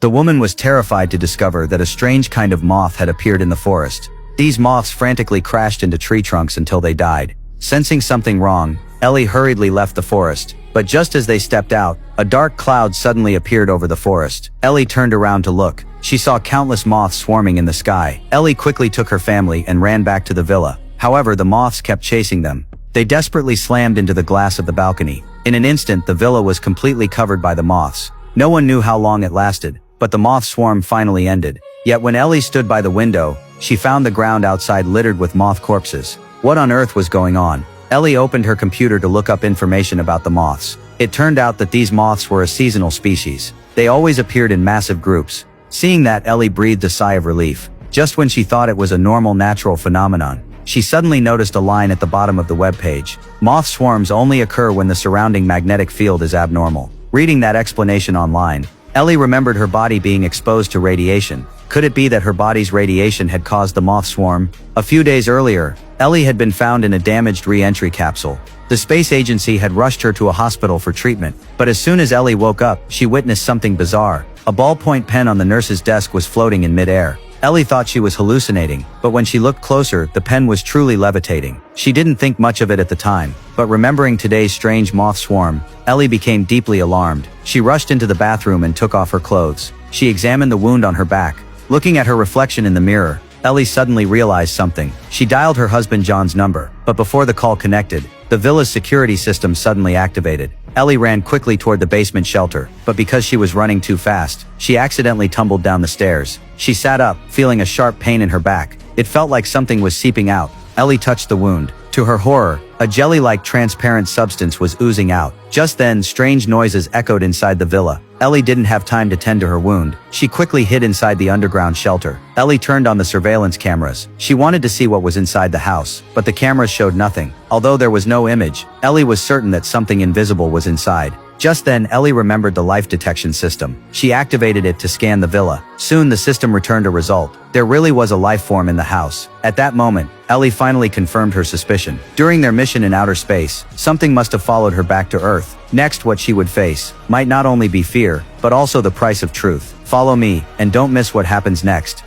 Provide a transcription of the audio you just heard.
The woman was terrified to discover that a strange kind of moth had appeared in the forest. These moths frantically crashed into tree trunks until they died. Sensing something wrong, Ellie hurriedly left the forest. But just as they stepped out, a dark cloud suddenly appeared over the forest. Ellie turned around to look. She saw countless moths swarming in the sky. Ellie quickly took her family and ran back to the villa. However, the moths kept chasing them. They desperately slammed into the glass of the balcony. In an instant, the villa was completely covered by the moths. No one knew how long it lasted, but the moth swarm finally ended. Yet when Ellie stood by the window, she found the ground outside littered with moth corpses. What on earth was going on? Ellie opened her computer to look up information about the moths. It turned out that these moths were a seasonal species. They always appeared in massive groups. Seeing that, Ellie breathed a sigh of relief. Just when she thought it was a normal natural phenomenon, she suddenly noticed a line at the bottom of the web page. Moth swarms only occur when the surrounding magnetic field is abnormal. Reading that explanation online, Ellie remembered her body being exposed to radiation. Could it be that her body's radiation had caused the moth swarm? A few days earlier, Ellie had been found in a damaged re-entry capsule. The space agency had rushed her to a hospital for treatment, but as soon as Ellie woke up, she witnessed something bizarre. A ballpoint pen on the nurse's desk was floating in midair. Ellie thought she was hallucinating, but when she looked closer, the pen was truly levitating. She didn't think much of it at the time, but remembering today's strange moth swarm, Ellie became deeply alarmed. She rushed into the bathroom and took off her clothes. She examined the wound on her back. Looking at her reflection in the mirror, Ellie suddenly realized something. She dialed her husband John's number, but before the call connected, the villa's security system suddenly activated. Ellie ran quickly toward the basement shelter, but because she was running too fast, she accidentally tumbled down the stairs. She sat up, feeling a sharp pain in her back. It felt like something was seeping out. Ellie touched the wound. To her horror, a jelly-like transparent substance was oozing out. Just then, strange noises echoed inside the villa. Ellie didn't have time to tend to her wound. She quickly hid inside the underground shelter. Ellie turned on the surveillance cameras. She wanted to see what was inside the house, but the cameras showed nothing. Although there was no image, Ellie was certain that something invisible was inside. Just then, Ellie remembered the life detection system. She activated it to scan the villa. Soon the system returned a result. There really was a life form in the house. At that moment, Ellie finally confirmed her suspicion. During their mission in outer space, something must have followed her back to Earth. Next, what she would face might not only be fear, but also the price of truth. Follow me, and don't miss what happens next.